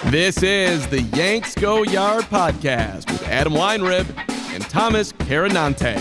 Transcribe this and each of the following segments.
This is the Yanks Go Yard podcast with Adam Weinrib and Thomas Carannante.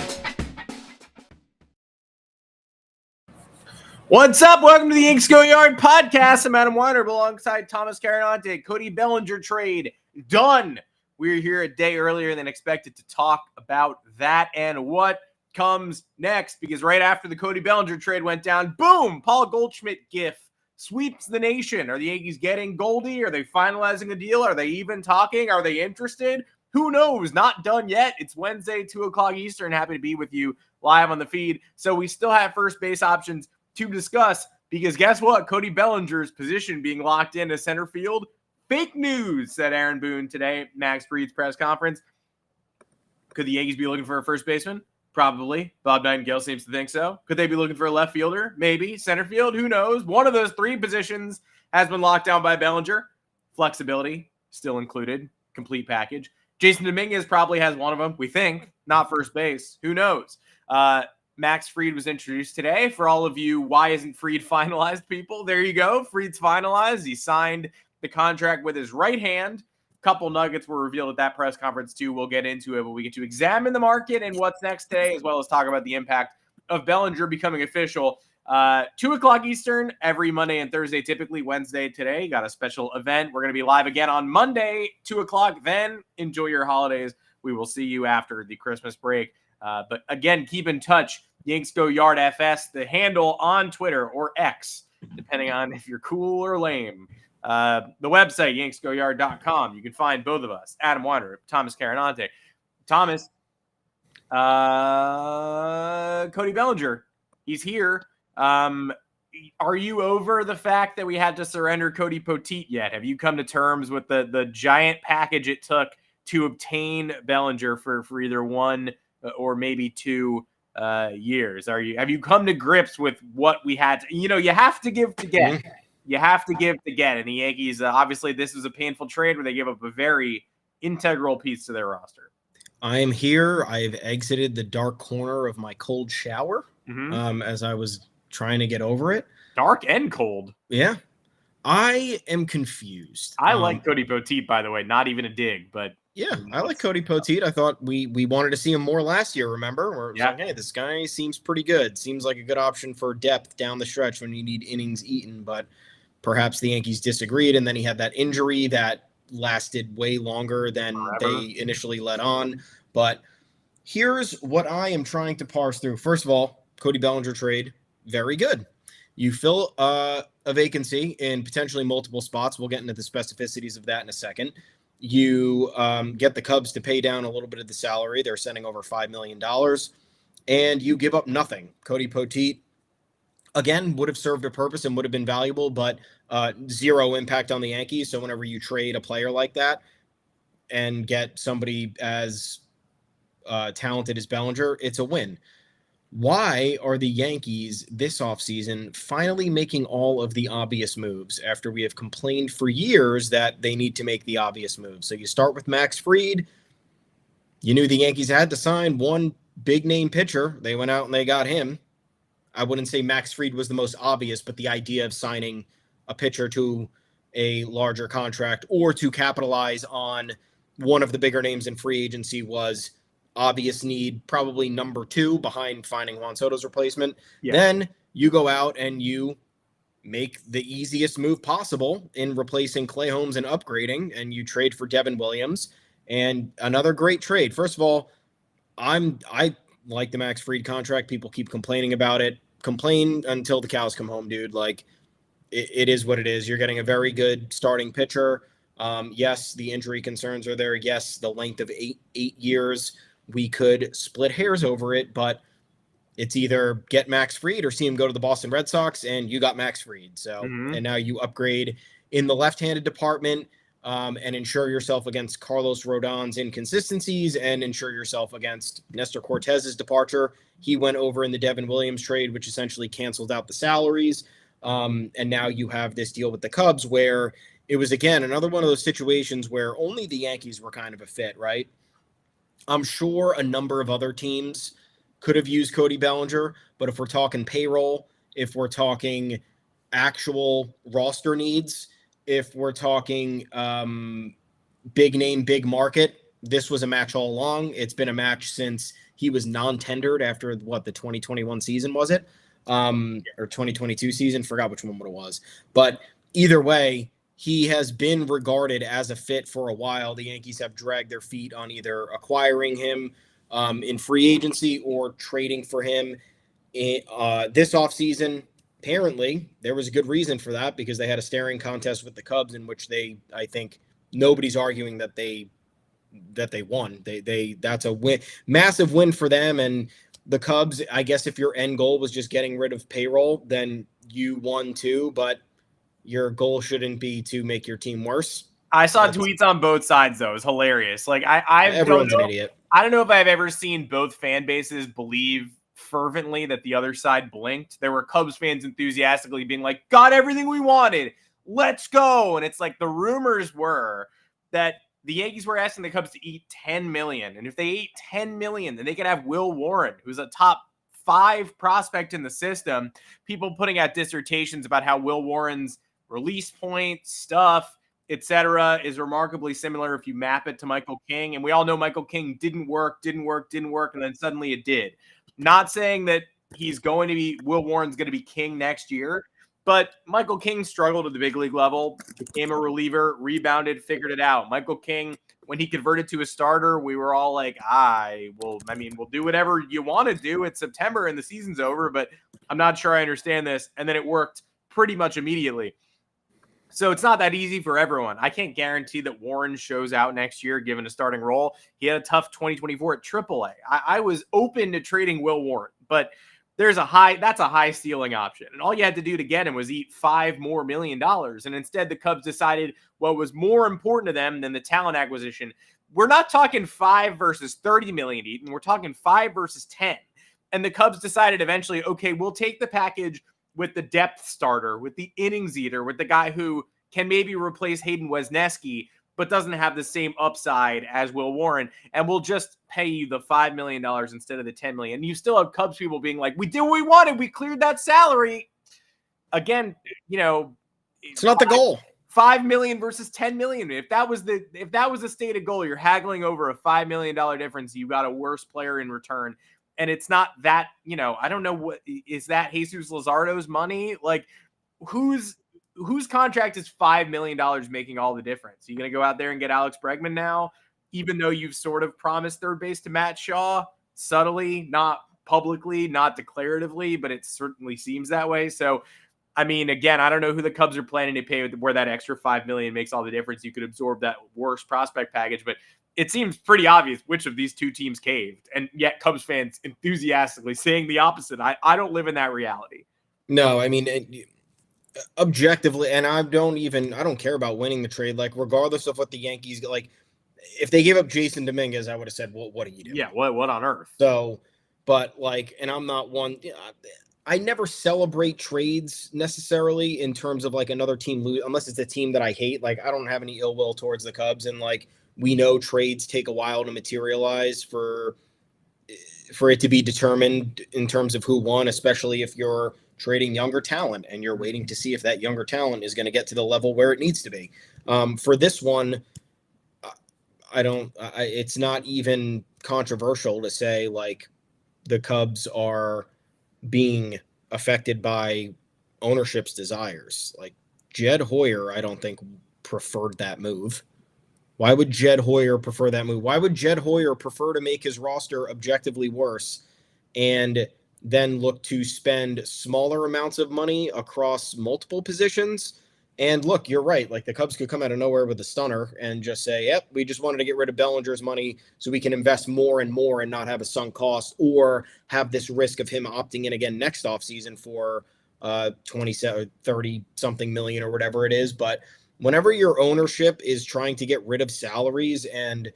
What's up? Welcome to the Yanks Go Yard podcast. I'm Adam Weinrib alongside Thomas Carannante. Cody Bellinger trade done. We're here a day earlier than expected to talk about that and what comes next, because right after the Cody Bellinger trade went down, boom, Paul Goldschmidt gif sweeps the nation. Are the Yankees getting Goldie? Are they finalizing a deal? Are they even talking? Are they interested? Who knows? Not done yet. It's Wednesday, 2 o'clock Eastern. Happy to be with you live on the feed. So we still have first base options to discuss, because guess what? Cody Bellinger's position being locked into center field. Fake news, said Aaron Boone today, Max Fried's press conference. Could the Yankees be looking for a first baseman? Probably. Bob Nightingale seems to think so. Could they be looking for a left fielder? Maybe. Center field? Who knows? One of those three positions has been locked down by Bellinger. Flexibility still included. Complete package. Jason Dominguez probably has one of them, we think. Not first base. Who knows? Max Fried was introduced today. For all of you, why isn't Fried finalized, people? There you go. Fried's finalized. He signed the contract with his right hand. Couple nuggets were revealed at that press conference too. We'll get into it, but we get to examine the market and what's next today, as well as talk about the impact of Bellinger becoming official. 2 o'clock Eastern every Monday and Thursday, typically Wednesday today. Got a special event. We're going to be live again on Monday, 2 o'clock. Then enjoy your holidays. We will see you after the Christmas break. But again, keep in touch. Yanks Go Yard FS, the handle on Twitter or X, depending on if you're cool or lame. The website, yanksgoyard.com. You can find both of us, Adam Weinrib, Thomas Carannante. Thomas, Cody Bellinger, he's here. Are you over the fact that we had to surrender Cody Poteet yet? Have you come to terms with the giant package it took to obtain Bellinger for either 1 or maybe 2 years? Have you come to grips with what we had to, you have to give to get. You have to give to get. And the Yankees, obviously, this was a painful trade where they gave up a very integral piece to their roster. I am here. I've exited the dark corner of my cold shower as I was trying to get over it. Dark and cold. Yeah. I am confused. I like Cody Poteet, by the way. Not even a dig, but... Yeah, I like Cody Poteet. I thought we wanted to see him more last year, remember? Where it was like, hey, this guy seems pretty good. Seems like a good option for depth down the stretch when you need innings eaten, but perhaps the Yankees disagreed, and then he had that injury that lasted way longer than they initially let on. But here's what I am trying to parse through. First of all, Cody Bellinger trade, very good. You fill a vacancy in potentially multiple spots. We'll get into the specificities of that in a second. You get the Cubs to pay down a little bit of the salary. They're sending over $5 million. And you give up nothing. Cody Poteet, again, would have served a purpose and would have been valuable, but zero impact on the Yankees. So whenever you trade a player like that and get somebody as talented as Bellinger, it's a win. Why are the Yankees this offseason finally making all of the obvious moves after we have complained for years that they need to make the obvious moves? So you start with Max Fried. You knew the Yankees had to sign one big-name pitcher. They went out and they got him. I wouldn't say Max Fried was the most obvious, but the idea of signing a pitcher to a larger contract or to capitalize on one of the bigger names in free agency was obvious need, probably number 2 behind finding Juan Soto's replacement. Yeah. Then you go out and you make the easiest move possible in replacing Clay Holmes and upgrading, and you trade for Devin Williams, and another great trade. First of all, I like the Max Fried contract. People keep complaining about it. Complain until the cows come home, dude. Like, it is what it is. You're getting a very good starting pitcher. Yes, the injury concerns are there. Yes, the length of eight years. We could split hairs over it, but it's either get Max Fried or see him go to the Boston Red Sox, and you got Max Fried. So, and now you upgrade in the left-handed department and ensure yourself against Carlos Rodon's inconsistencies and ensure yourself against Nestor Cortez's departure. He went over in the Devin Williams trade, which essentially canceled out the salaries. And now you have this deal with the Cubs where it was, again, another one of those situations where only the Yankees were kind of a fit, right? I'm sure a number of other teams could have used Cody Bellinger, but if we're talking payroll, if we're talking actual roster needs, if we're talking big name, big market, this was a match all along. It's been a match since he was non-tendered after the 2021 season, was it? Or 2022 season, forgot which one it was. But either way, he has been regarded as a fit for a while. The Yankees have dragged their feet on either acquiring him in free agency or trading for him this offseason. Apparently, there was a good reason for that because they had a staring contest with the Cubs in which I think nobody's arguing that they won. That's a win, massive win for them. And the Cubs, I guess if your end goal was just getting rid of payroll, then you won too, but your goal shouldn't be to make your team worse. I saw tweets on both sides, though. It was hilarious. Like, everyone's an idiot. I don't know if I've ever seen both fan bases believe fervently that the other side blinked. There were Cubs fans enthusiastically being like, got everything we wanted. Let's go. And it's like the rumors were that the Yankees were asking the Cubs to eat $10 million. And if they ate $10 million, then they could have Will Warren, who's a top 5 prospect in the system. People putting out dissertations about how Will Warren's release point stuff, etc., is remarkably similar if you map it to Michael King. And we all know Michael King didn't work, and then suddenly it did. Not saying that Will Warren's going to be king next year, but Michael King struggled at the big league level, became a reliever, rebounded, figured it out. Michael King, when he converted to a starter, we were all like, we'll do whatever you want to do. It's September and the season's over, but I'm not sure I understand this. And then it worked pretty much immediately. So it's not that easy for everyone. I can't guarantee that Warren shows out next year, given a starting role. He had a tough 2024 at AAA. I was open to trading Will Warren, but that's a high ceiling option. And all you had to do to get him was eat $5 more million. And instead the Cubs decided what was more important to them than the talent acquisition. We're not talking 5 versus 30 million eaten. We're talking 5 versus 10. And the Cubs decided eventually, okay, we'll take the package with the depth starter, with the innings eater, with the guy who can maybe replace Hayden Wesneski, but doesn't have the same upside as Will Warren, and we'll just pay you the $5 million instead of the $10 million. And you still have Cubs people being like, we did what we wanted. We cleared that salary. Again, it's not the goal. $5 million versus $10 million. If that was the stated goal, you're haggling over a $5 million difference. You got a worse player in return. And it's not that, I don't know what is that Jesus Luzardo's money? Like whose contract is $5 million making all the difference? Are you going to go out there and get Alex Bregman now, even though you've sort of promised third base to Matt Shaw subtly, not publicly, not declaratively, but it certainly seems that way. So, I mean, again, I don't know who the Cubs are planning to pay where that extra $5 million makes all the difference. You could absorb that worse prospect package, but it seems pretty obvious which of these two teams caved, and yet Cubs fans enthusiastically saying the opposite. I don't live in that reality. No, I mean, objectively, and I don't care about winning the trade. Like, regardless of what the Yankees, like, if they gave up Jason Dominguez, I would have said, well, what are you doing? Yeah, what on earth? So, but like, and I'm not one, I never celebrate trades necessarily in terms of like another team lose, unless it's a team that I hate. Like, I don't have any ill will towards the Cubs, and like, we know trades take a while to materialize for it to be determined in terms of who won, especially if you're trading younger talent and you're waiting to see if that younger talent is going to get to the level where it needs to be. For this one, it's not even controversial to say like the Cubs are being affected by ownership's desires. Like Jed Hoyer, I don't think preferred that move. Why would Jed Hoyer prefer that move? Why would Jed Hoyer prefer to make his roster objectively worse and then look to spend smaller amounts of money across multiple positions? And look, you're right. Like the Cubs could come out of nowhere with a stunner and just say, yep, we just wanted to get rid of Bellinger's money so we can invest more and more and not have a sunk cost, or have this risk of him opting in again next offseason for 27, 30 something million or whatever it is. But whenever your ownership is trying to get rid of salaries and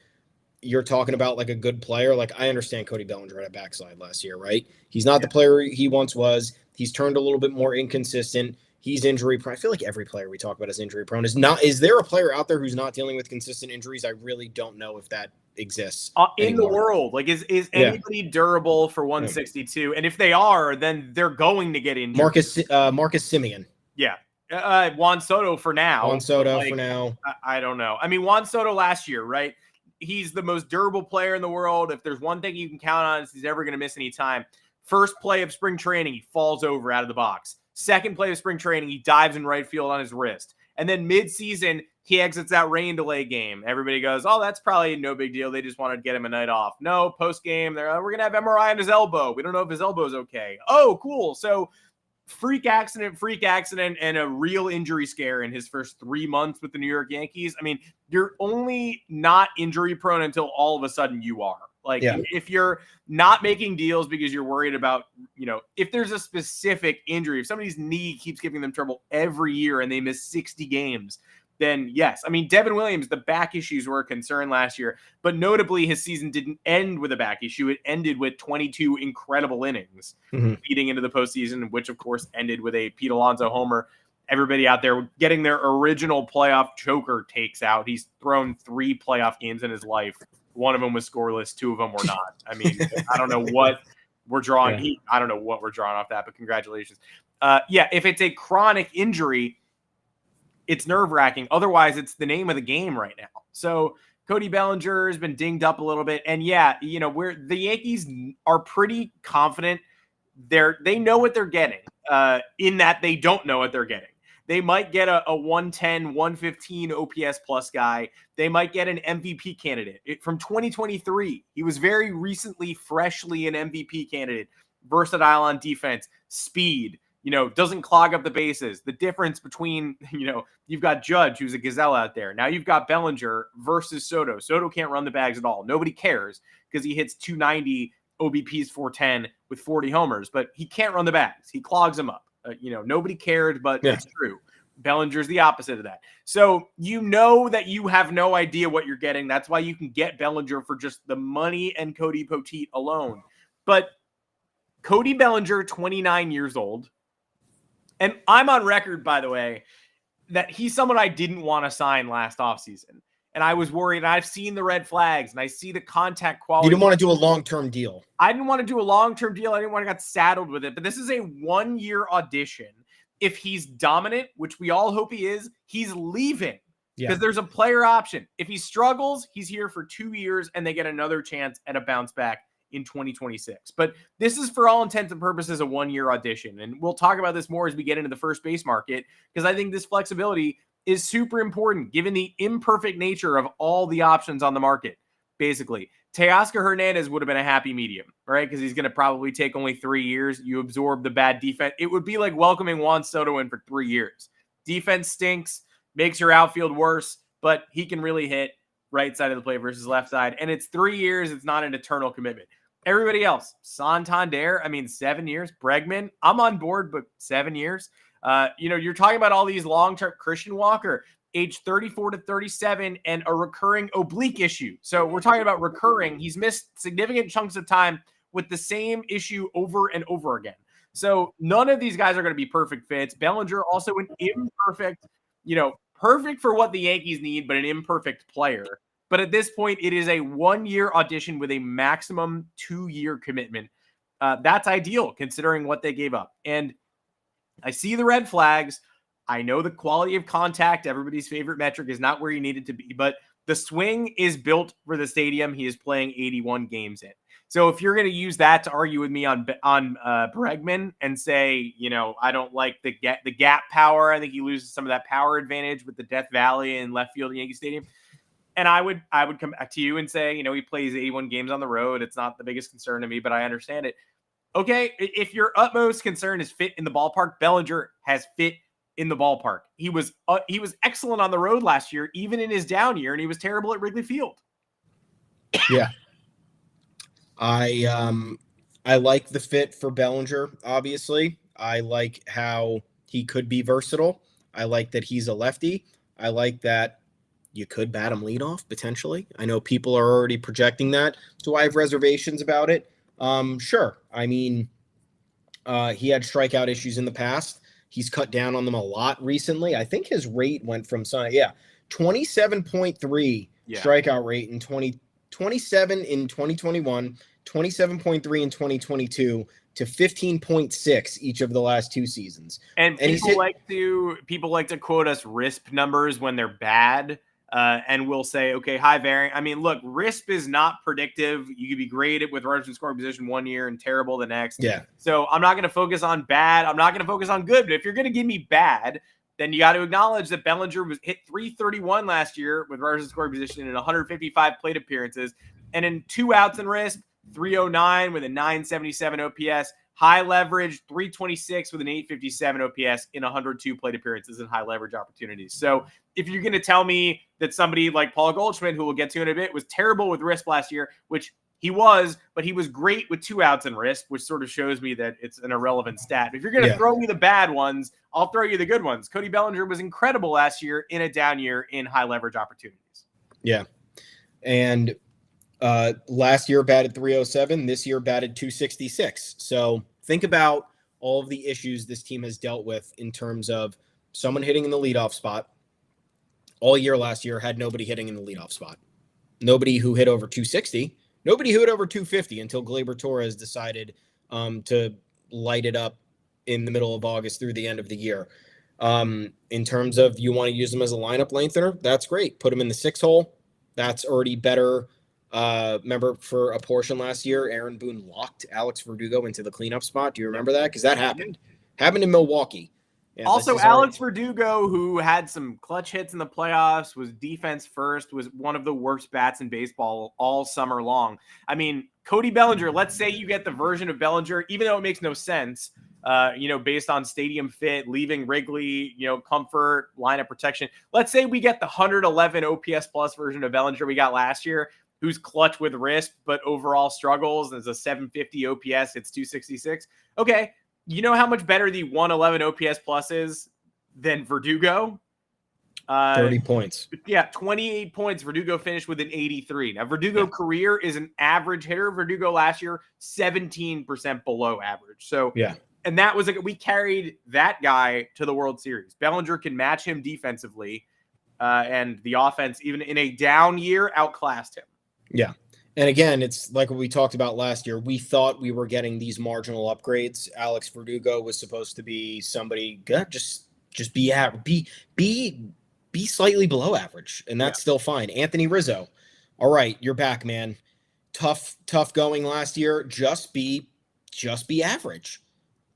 you're talking about like a good player, like I understand Cody Bellinger had a backslide last year, right? He's not the player he once was. He's turned a little bit more inconsistent. He's injury prone. I feel like every player we talk about is injury prone. Is there a player out there who's not dealing with consistent injuries? I really don't know if that exists in the world. Like is anybody durable for 162? And if they are, then they're going to get injured. Marcus Simeon. Yeah. Juan Soto for now. Juan Soto for now. I don't know. I mean, Juan Soto last year, right? He's the most durable player in the world. If there's one thing you can count on is he's never going to miss any time. First play of spring training, he falls over out of the box. Second play of spring training, he dives in right field on his wrist. And then mid-season, he exits that rain delay game. Everybody goes, oh, that's probably no big deal. They just wanted to get him a night off. No, post-game, we're going to have MRI on his elbow. We don't know if his elbow's okay. Oh, cool. So freak accident, and a real injury scare in his first 3 months with the New York Yankees. I mean, you're only not injury prone until all of a sudden you are. Like, if you're not making deals because you're worried about, if there's a specific injury, if somebody's knee keeps giving them trouble every year and they miss 60 games, then yes. I mean, Devin Williams, the back issues were a concern last year, but notably his season didn't end with a back issue. It ended with 22 incredible innings leading into the postseason, which of course ended with a Pete Alonso homer. Everybody out there getting their original playoff choker takes out. He's thrown 3 playoff games in his life. One of them was scoreless. 2 of them were not. I mean, I don't know what we're drawing. I don't know what we're drawing off that, but congratulations. If it's a chronic injury, it's nerve-wracking. Otherwise, it's the name of the game right now. So Cody Bellinger has been dinged up a little bit. And the Yankees are pretty confident. They know what they're getting in that they don't know what they're getting. They might get a 110, 115 OPS plus guy. They might get an MVP candidate from 2023. He was very recently, freshly an MVP candidate, versatile on defense, speed, doesn't clog up the bases. The difference between, you've got Judge, who's a gazelle out there. Now you've got Bellinger versus Soto. Soto can't run the bags at all. Nobody cares because he hits 290 OBPs 410 with 40 homers, but he can't run the bags. He clogs them up. Nobody cared, but it's true. Bellinger's the opposite of that. So that you have no idea what you're getting. That's why you can get Bellinger for just the money and Cody Poteet alone. But Cody Bellinger, 29 years old, and I'm on record, by the way, that he's someone I didn't want to sign last offseason. And I was worried. And I've seen the red flags, and I see the contact quality. You didn't want to do a long-term deal. I didn't want to do a long-term deal. I didn't want to get saddled with it. But this is a 1-year audition. If he's dominant, which we all hope he is, he's leaving because there's a player option. If he struggles, he's here for 2 years, and they get another chance at a bounce back in 2026. But this is, for all intents and purposes, a 1-year audition. And we'll talk about this more as we get into the first base market, because I think this flexibility is super important given the imperfect nature of all the options on the market. Basically, Teoscar Hernandez would have been a happy medium, right? Because he's going to probably take only 3 years. You absorb the bad defense. It would be like welcoming Juan Soto in for 3 years. Defense stinks, makes your outfield worse, but he can really hit right side of the plate versus left side. And it's 3 years. It's not an eternal commitment. Everybody else, Santander, 7 years. Bregman, I'm on board, but 7 years. You're talking about all these long-term. Christian Walker, age 34 to 37, and a recurring oblique issue. So we're talking about recurring. He's missed significant chunks of time with the same issue over and over again. So none of these guys are going to be perfect fits. Bellinger, also an imperfect, perfect for what the Yankees need, but an imperfect player. But at this point, it is a 1-year audition with a maximum 2-year commitment. That's ideal considering what they gave up. And I see the red flags. I know the quality of contact, everybody's favorite metric, is not where you need it to be, but the swing is built for the stadium he is playing 81 games in. So if you're going to use that to argue with me on Bregman and say, I don't like the gap power, I think he loses some of that power advantage with the Death Valley and left field at Yankee Stadium. And I would come back to you and say, he plays 81 games on the road. It's not the biggest concern to me, but I understand it. Okay, if your utmost concern is fit in the ballpark, Bellinger has fit in the ballpark. He was excellent on the road last year, even in his down year, and he was terrible at Wrigley Field. Yeah. I like the fit for Bellinger, obviously. I like how he could be versatile. I like that he's a lefty. I like that you could bat him leadoff, potentially. I know people are already projecting that. Do I have reservations about it? Sure. He had strikeout issues in the past. He's cut down on them a lot recently. I think his rate went from 27.3 strikeout rate in 27 in 2021, 27.3 in 2022, to 15.6 each of the last 2 seasons. And people like to quote us RISP numbers when they're bad. And we'll say, okay, high varying. I mean, look, RISP is not predictive. You could be great with runners in scoring position one year and terrible the next. Yeah. So I'm not going to focus on bad. I'm not going to focus on good. But if you're going to give me bad, then you got to acknowledge that Bellinger was hit 331 last year with runners in scoring position in 155 plate appearances. And in 2 outs in RISP, 309 with a 977 OPS. High leverage, 326 with an 857 OPS in 102 plate appearances and high leverage opportunities. So if you're going to tell me that somebody like Paul Goldschmidt, who we'll get to in a bit, was terrible with RISP last year, which he was, but he was great with 2 outs in RISP, which sort of shows me that it's an irrelevant stat. If you're going to throw me the bad ones, I'll throw you the good ones. Cody Bellinger was incredible last year in a down year in high leverage opportunities. Yeah. And last year batted 307. This year batted 266. So think about all of the issues this team has dealt with in terms of someone hitting in the leadoff spot. All year last year had nobody hitting in the leadoff spot. Nobody who hit over 260. Nobody who hit over 250 until Gleyber Torres decided to light it up in the middle of August through the end of the year. In terms of you want to use them as a lineup lengthener, that's great. Put them in the 6 hole. That's already better. Remember for a portion last year, Aaron Boone locked Alex Verdugo into the cleanup spot. Do you remember that? Because that happened in Milwaukee. Yeah, also, Alex Verdugo, who had some clutch hits in the playoffs, was defense first, was one of the worst bats in baseball all summer long. I mean, Cody Bellinger, let's say you get the version of Bellinger, even though it makes no sense, based on stadium fit, leaving Wrigley, comfort, lineup protection. Let's say we get the 111 OPS plus version of Bellinger we got last year, who's clutch with RISP, but overall struggles. There's a 750 OPS. It's 266. Okay. You know how much better the 111 OPS plus is than Verdugo? 30 points. Yeah, 28 points. Verdugo finished with an 83. Now, Verdugo career is an average hitter. Verdugo last year, 17% below average. So, and that was we carried that guy to the World Series. Bellinger can match him defensively, and the offense, even in a down year, outclassed him. Yeah. And again, it's like what we talked about last year. We thought we were getting these marginal upgrades. Alex Verdugo was supposed to be somebody good, just be average, be slightly below average, and that's still fine. Anthony Rizzo, all right, you're back, man. Tough going last year. Just be average.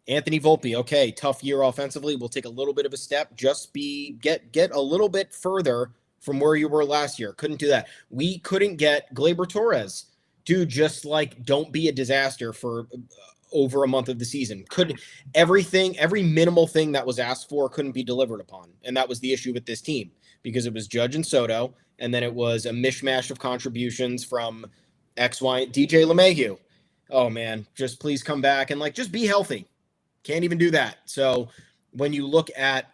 Anthony Volpe, okay, tough year offensively. We'll take a little bit of a step. Just get a little bit further from where you were last year. Couldn't do that. We couldn't get Gleyber Torres. Dude, just don't be a disaster for over a month of the season. Every minimal thing that was asked for couldn't be delivered upon. And that was the issue with this team, because it was Judge and Soto, and then it was a mishmash of contributions from DJ LeMahieu. Oh man, just please come back and just be healthy. Can't even do that. So when you look at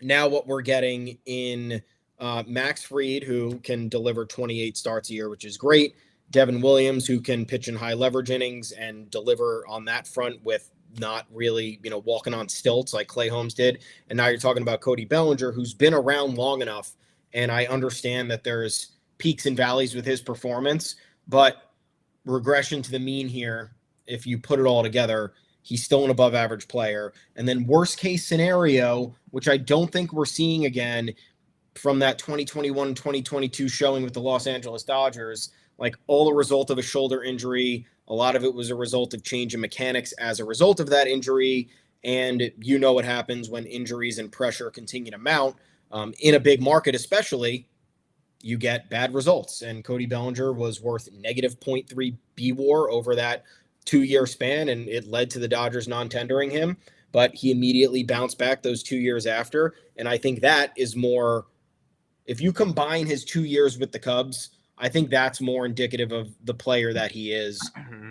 now what we're getting in Max Fried, who can deliver 28 starts a year, which is great. Devin Williams, who can pitch in high leverage innings and deliver on that front with not really, walking on stilts like Clay Holmes did. And now you're talking about Cody Bellinger, who's been around long enough. And I understand that there's peaks and valleys with his performance, but regression to the mean here, if you put it all together, he's still an above average player. And then worst case scenario, which I don't think we're seeing again, from that 2021-2022 showing with the Los Angeles Dodgers, all the result of a shoulder injury. A lot of it was a result of change in mechanics as a result of that injury. And you know what happens when injuries and pressure continue to mount. In a big market especially, you get bad results. And Cody Bellinger was worth negative 0.3 BWAR over that 2-year span, and it led to the Dodgers non-tendering him. But he immediately bounced back those 2 years after. And I think that is more, if you combine his 2 years with the Cubs, I think that's more indicative of the player that he is,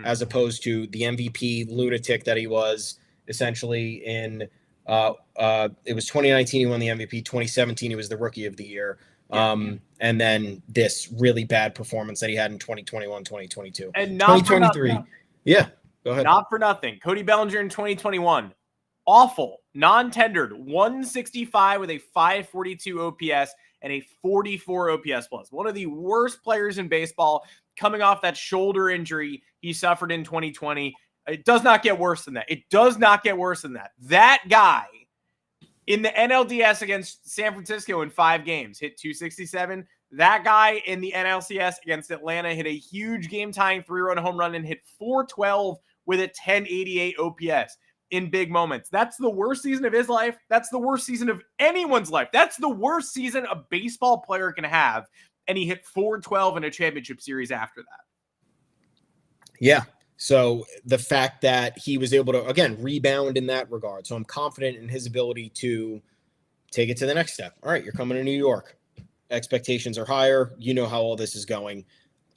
as opposed to the MVP lunatic that he was essentially in it was 2019 he won the MVP, 2017 he was the Rookie of the Year. And then this really bad performance that he had in 2021, 2022. And not 2023. Yeah, go ahead. Not for nothing. Cody Bellinger in 2021, awful, non-tendered, 165 with a 542 OPS and a 44 OPS plus. One of the worst players in baseball, coming off that shoulder injury he suffered in 2020. It does not get worse than that. It does not get worse than that. That guy in the NLDS against San Francisco in 5 games hit 267. That guy in the NLCS against Atlanta hit a huge game-tying 3-run home run and hit 412 with a 1088 OPS in big moments. That's the worst season of his life. That's the worst season of anyone's life. That's the worst season a baseball player can have. And he hit 412 in a championship series after that. Yeah. So the fact that he was able to, again, rebound in that regard. So I'm confident in his ability to take it to the next step. All right, you're coming to New York. Expectations are higher. You know how all this is going.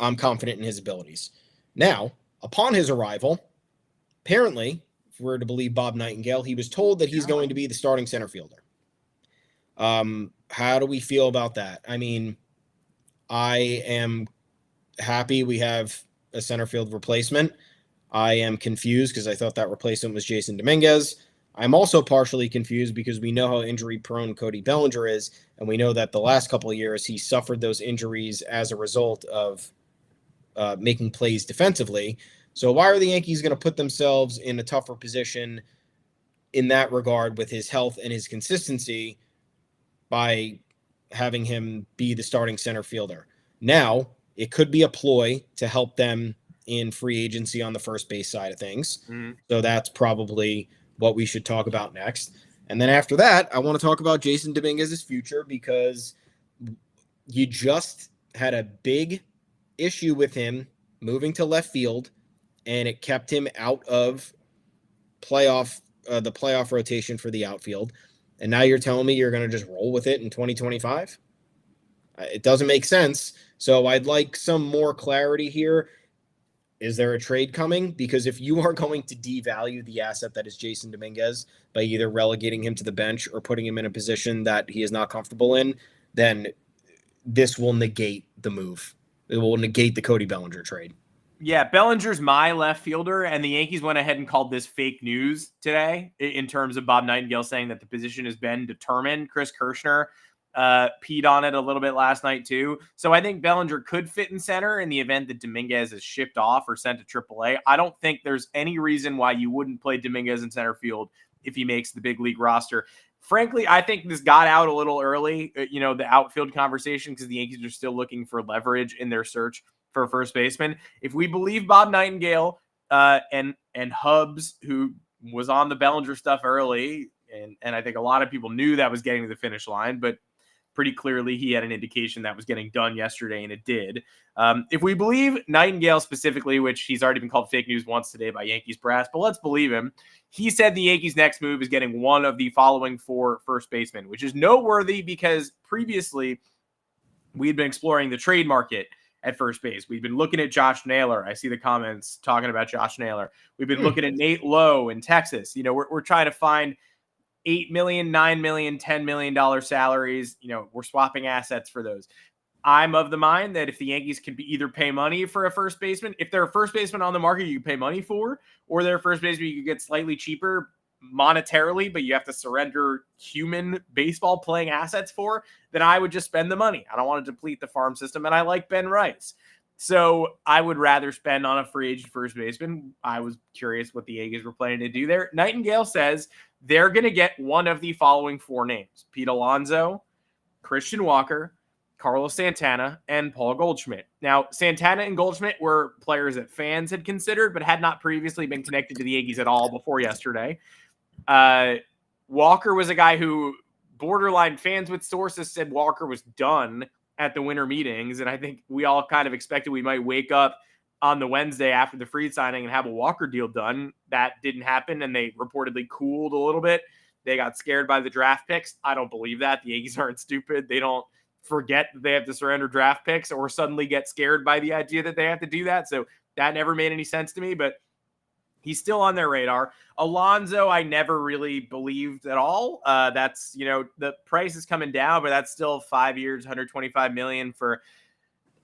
I'm confident in his abilities. Now, upon his arrival, apparently, if we're to believe Bob Nightingale, he was told that he's going to be the starting center fielder. How do we feel about that? I mean, I am happy we have a center field replacement. I am confused because I thought that replacement was Jason Dominguez. I'm also partially confused because we know how injury-prone Cody Bellinger is, and we know that the last couple of years he suffered those injuries as a result of making plays defensively. So why are the Yankees going to put themselves in a tougher position in that regard with his health and his consistency by having him be the starting center fielder? Now, it could be a ploy to help them in free agency on the first base side of things. Mm-hmm. So that's probably what we should talk about next. And then after that, I want to talk about Jason Dominguez's future because you just had a big issue with him moving to left field, and it kept him out of the playoff rotation for the outfield. And now you're telling me you're going to just roll with it in 2025? It doesn't make sense. So I'd like some more clarity here. Is there a trade coming? Because if you are going to devalue the asset that is Jason Dominguez by either relegating him to the bench or putting him in a position that he is not comfortable in, then this will negate the move. It will negate the Cody Bellinger trade. Yeah, Bellinger's my left fielder, and the Yankees went ahead and called this fake news today in terms of Bob Nightingale saying that the position has been determined. Chris Kirshner peed on it a little bit last night too. So I think Bellinger could fit in center in the event that Dominguez is shipped off or sent to AAA. I don't think there's any reason why you wouldn't play Dominguez in center field if he makes the big league roster. Frankly, I think this got out a little early, the outfield conversation, because the Yankees are still looking for leverage in their search for a first baseman. If we believe Bob Nightingale and Hubbs, who was on the Bellinger stuff early, and I think a lot of people knew that was getting to the finish line, but pretty clearly he had an indication that was getting done yesterday, and it did. If we believe Nightingale specifically, which he's already been called fake news once today by Yankees brass, but let's believe him, he said the Yankees' next move is getting one of the following 4 first basemen, which is noteworthy because previously we had been exploring the trade market at first base. We've been looking at Josh Naylor. I see the comments talking about Josh Naylor. We've been looking at Nate Lowe in Texas. We're trying to find $8 million, $9 million, $10 million salaries. We're swapping assets for those. I'm of the mind that if the Yankees could either pay money for a first baseman, if they're a first baseman on the market you can pay money for, or they're a first baseman you could get slightly cheaper monetarily, but you have to surrender human baseball playing assets for, then I would just spend the money. I don't want to deplete the farm system, and I like Ben Rice. So I would rather spend on a free agent first baseman. I was curious what the Yankees were planning to do there. Nightingale says they're going to get one of the following 4 names: Pete Alonso, Christian Walker, Carlos Santana, and Paul Goldschmidt. Now, Santana and Goldschmidt were players that fans had considered, but had not previously been connected to the Yankees at all before yesterday. Walker was a guy who borderline fans with sources said Walker was done at the winter meetings. And I think we all kind of expected we might wake up on the Wednesday after the Fried signing and have a Walker deal done. That didn't happen, and they reportedly cooled a little bit. They got scared by the draft picks. I don't believe that. The Yankees aren't stupid. They don't forget that they have to surrender draft picks or suddenly get scared by the idea that they have to do that. So that never made any sense to me, but he's still on their radar. Alonso, I never really believed at all. That's, the price is coming down, but that's still 5 years, $125 million for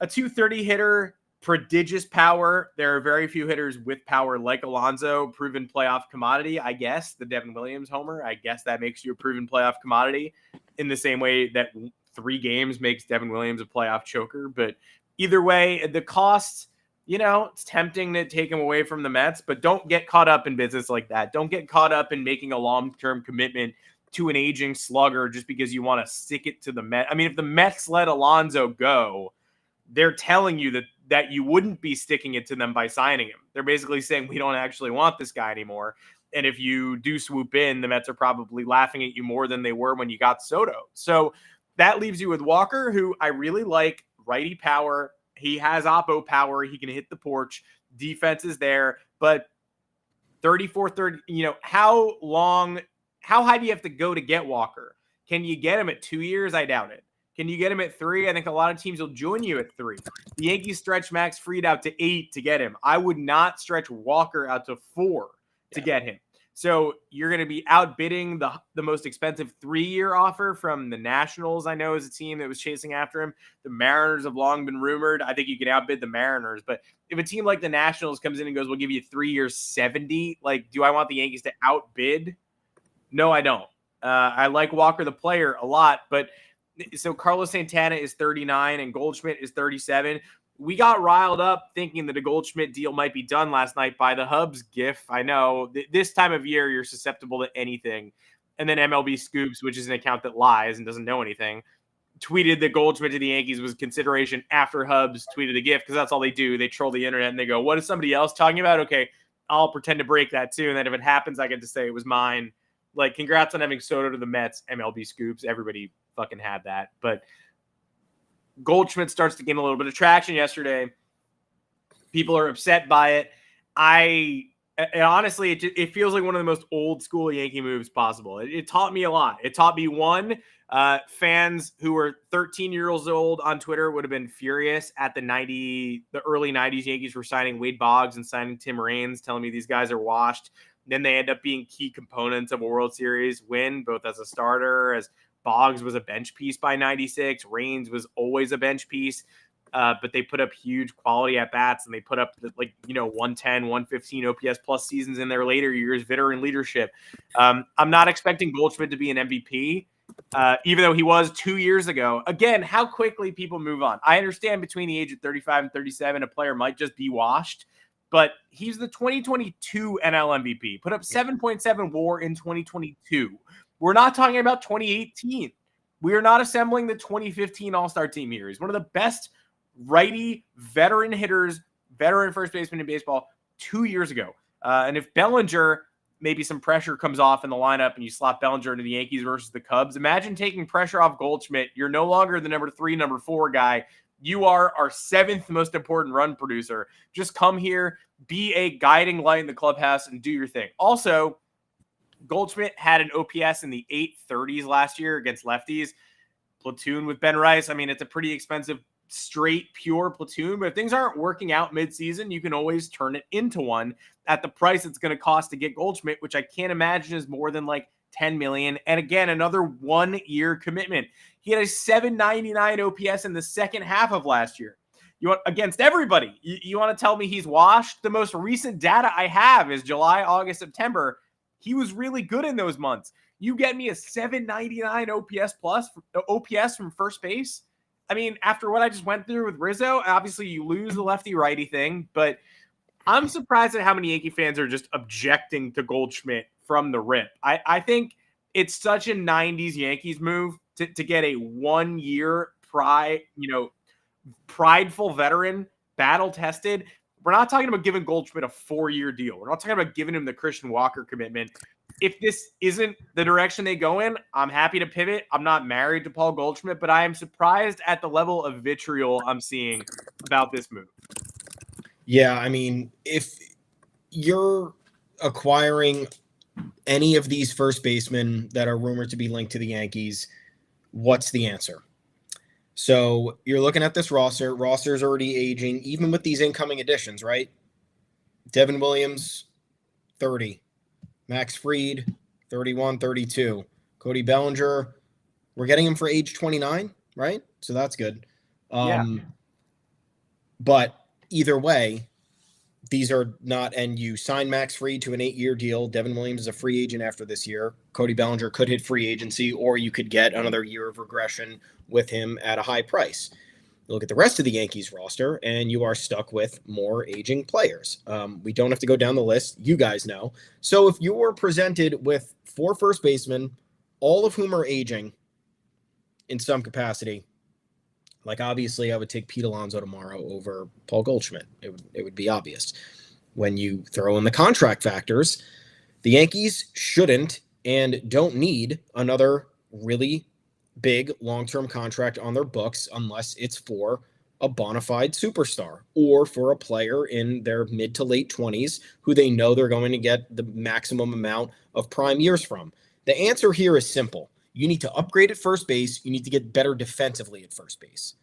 a 230 hitter, prodigious power. There are very few hitters with power like Alonso, proven playoff commodity. I guess the Devin Williams homer, I guess that makes you a proven playoff commodity in the same way that 3 games makes Devin Williams a playoff choker. But either way, the cost, it's tempting to take him away from the Mets, but don't get caught up in business like that. Don't get caught up in making a long-term commitment to an aging slugger just because you want to stick it to the Mets. I mean, if the Mets let Alonso go, they're telling you that you wouldn't be sticking it to them by signing him. They're basically saying, we don't actually want this guy anymore. And if you do swoop in, the Mets are probably laughing at you more than they were when you got Soto. So that leaves you with Walker, who I really like. Righty power. He has oppo power. He can hit the porch. Defense is there. But 34-30, how high do you have to go to get Walker? Can you get him at 2 years? I doubt it. Can you get him at 3? I think a lot of teams will join you at 3. The Yankees stretch Max Fried out to 8 to get him. I would not stretch Walker out to 4 to get him. So you're going to be outbidding the most expensive 3-year offer from the Nationals, I know, is a team that was chasing after him. The Mariners have long been rumored. I think you can outbid the Mariners. But if a team like the Nationals comes in and goes, we'll give you 3 years, 70, do I want the Yankees to outbid? No, I don't. I like Walker, the player, a lot. But so Carlos Santana is 39 and Goldschmidt is 37. We got riled up thinking that a Goldschmidt deal might be done last night by the Hubs gif. I know this time of year, you're susceptible to anything. And then MLB Scoops, which is an account that lies and doesn't know anything, tweeted that Goldschmidt to the Yankees was consideration after Hubs tweeted the gif, because that's all they do. They troll the internet and they go, what is somebody else talking about? Okay, I'll pretend to break that too. And then if it happens, I get to say it was mine. Congrats on having Soto to the Mets, MLB Scoops. Everybody fucking had that. But Goldschmidt starts to gain a little bit of traction yesterday. People are upset by it. Honestly, it feels like one of the most old school Yankee moves possible. It taught me a lot. It taught me, one, fans who were 13 years old on Twitter would have been furious at the early 90s Yankees were signing Wade Boggs and signing Tim Raines, telling me these guys are washed. Then they end up being key components of a World Series win, both as a starter, as Boggs was a bench piece by 96. Raines was always a bench piece, but they put up huge quality at bats, and they put up 110, 115 OPS plus seasons in their later years, veteran leadership. I'm not expecting Goldschmidt to be an MVP, even though he was 2 years ago. Again, how quickly people move on. I understand between the age of 35 and 37, a player might just be washed. But he's the 2022 NL MVP. Put up 7.7 WAR in 2022. We're not talking about 2018. We are not assembling the 2015 All-Star team here. He's one of the best righty veteran hitters, veteran first baseman in baseball 2 years ago. And if Bellinger, maybe some pressure comes off in the lineup and you slot Bellinger into the Yankees versus the Cubs, imagine taking pressure off Goldschmidt. You're no longer the number 3, number 4 guy. You are our 7th most important run producer. Just come here, be a guiding light in the clubhouse, and do your thing. Also, Goldschmidt had an OPS in the 830s last year against lefties. Platoon with Ben Rice. I mean, it's a pretty expensive, straight, pure platoon. But if things aren't working out midseason, you can always turn it into one at the price it's going to cost to get Goldschmidt, which I can't imagine is more than $10 million. And again, another 1-year commitment. He had a 799 OPS in the second half of last year. Against everybody. You want to tell me he's washed? The most recent data I have is July, August, September. He was really good in those months. You get me a 799 OPS from first base. I mean, after what I just went through with Rizzo, obviously you lose the lefty-righty thing, but I'm surprised at how many Yankee fans are just objecting to Goldschmidt from the rip. I think it's such a 90s Yankees move to get a 1-year prideful veteran, battle-tested. We're not talking about giving Goldschmidt a 4-year deal. We're not talking about giving him the Christian Walker commitment. If this isn't the direction they go in, I'm happy to pivot. I'm not married to Paul Goldschmidt, but I am surprised at the level of vitriol I'm seeing about this move. Yeah, I mean, if you're acquiring any of these first basemen that are rumored to be linked to the Yankees, what's the answer? So you're looking at this roster. Roster's already aging, even with these incoming additions, right? Devin Williams, 30. Max Fried, 31, 32. Cody Bellinger, we're getting him for age 29, right? So that's good. Yeah. But either way, these are not, and you sign Max Fried to an 8-year deal. Devin Williams is a free agent after this year. Cody Bellinger could hit free agency, or you could get another year of regression with him at a high price. You look at the rest of the Yankees roster, and you are stuck with more aging players. We don't have to go down the list. You guys know. So if you were presented with 4 first basemen, all of whom are aging in some capacity, like obviously I would take Pete Alonso tomorrow over Paul Goldschmidt. It would be obvious. When you throw in the contract factors, the Yankees shouldn't and don't need another really big long-term contract on their books unless it's for a bona fide superstar or for a player in their mid to late 20s who they know they're going to get the maximum amount of prime years from. The answer here is simple. You need to upgrade at first base. You need to get better defensively at first base.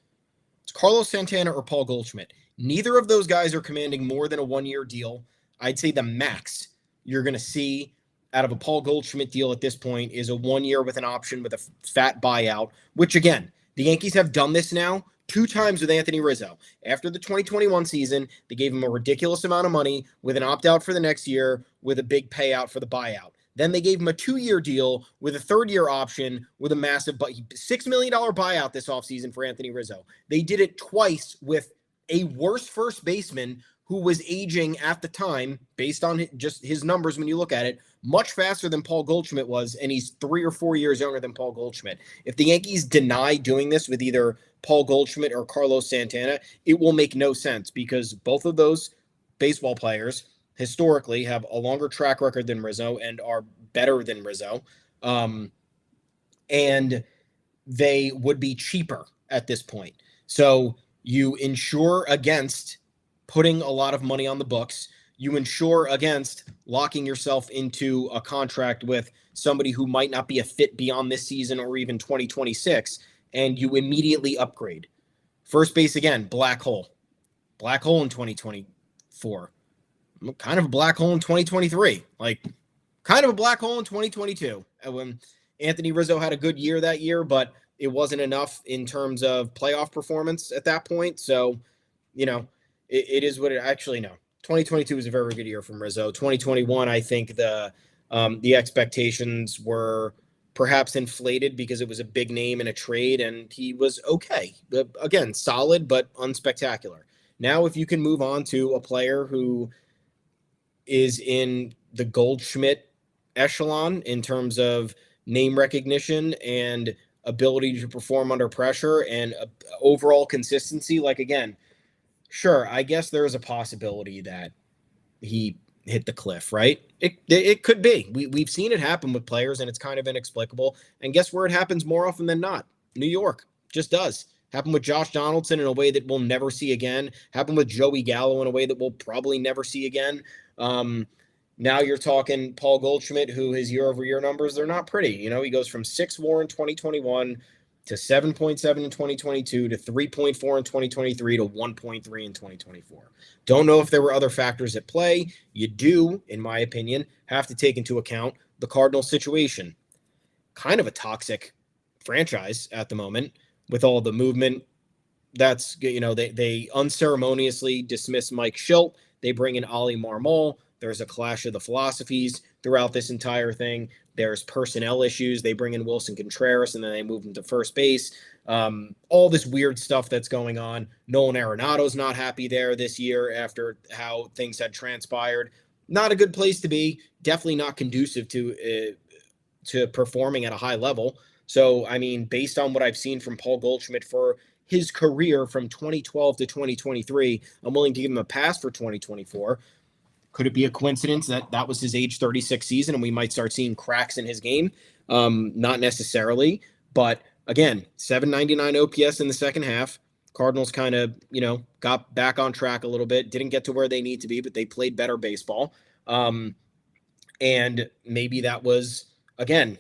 It's Carlos Santana or Paul Goldschmidt. Neither of those guys are commanding more than a 1-year deal. I'd say the max you're going to see out of a Paul Goldschmidt deal at this point is a 1 year with an option with a fat buyout, which again, the Yankees have done this now 2 times with Anthony Rizzo. After the 2021 season, they gave him a ridiculous amount of money with an opt-out for the next year with a big payout for the buyout. Then they gave him a 2-year deal with a 3rd-year option with a massive $6 million buyout this offseason for Anthony Rizzo. They did it twice with a worse first baseman who was aging at the time, based on just his numbers when you look at it, much faster than Paul Goldschmidt was, and he's 3 or 4 years younger than Paul Goldschmidt. If the Yankees deny doing this with either Paul Goldschmidt or Carlos Santana, it will make no sense because both of those baseball players historically have a longer track record than Rizzo and are better than Rizzo. And they would be cheaper at this point. So you insure against putting a lot of money on the books. You insure against locking yourself into a contract with somebody who might not be a fit beyond this season or even 2026, and you immediately upgrade. First base, again, black hole. Black hole in 2024. Kind of a black hole in 2023. Like, kind of a black hole in 2022. When Anthony Rizzo had a good year that year, but it wasn't enough in terms of playoff performance at that point. So, it is what it actually, no. 2022 was a very good year from Rizzo. 2021, I think the expectations were perhaps inflated because it was a big name in a trade, and he was okay. Again, solid, but unspectacular. Now, if you can move on to a player who is in the Goldschmidt echelon in terms of name recognition and ability to perform under pressure and overall consistency, like, again, sure, I guess there is a possibility that he hit the cliff, right? It could be. We've seen it happen with players, and it's kind of inexplicable. And guess where it happens more often than not? New York. Just does. Happened with Josh Donaldson in a way that we'll never see again. Happened with Joey Gallo in a way that we'll probably never see again. Now you're talking Paul Goldschmidt, who his year-over-year numbers, they're not pretty. He goes from 6 WAR in 2021 to 7.7 in 2022 to 3.4 in 2023 to 1.3 in 2024. Don't know if there were other factors at play. You do, in my opinion, have to take into account the Cardinals situation. Kind of a toxic franchise at the moment with all the movement. That's, they unceremoniously dismiss Mike Schilt. They bring in Oli Marmol. There's a clash of the philosophies throughout this entire thing. There's personnel issues. They bring in Wilson Contreras, and then they move him to first base. All this weird stuff that's going on. Nolan Arenado's not happy there this year after how things had transpired. Not a good place to be. Definitely not conducive to performing at a high level. So, I mean, based on what I've seen from Paul Goldschmidt for his career from 2012 to 2023, I'm willing to give him a pass for 2024. Could it be a coincidence that that was his age 36 season and we might start seeing cracks in his game? Not necessarily, but again, 799 OPS in the second half. Cardinals kind of, got back on track a little bit, didn't get to where they need to be, but they played better baseball. And maybe that was, again,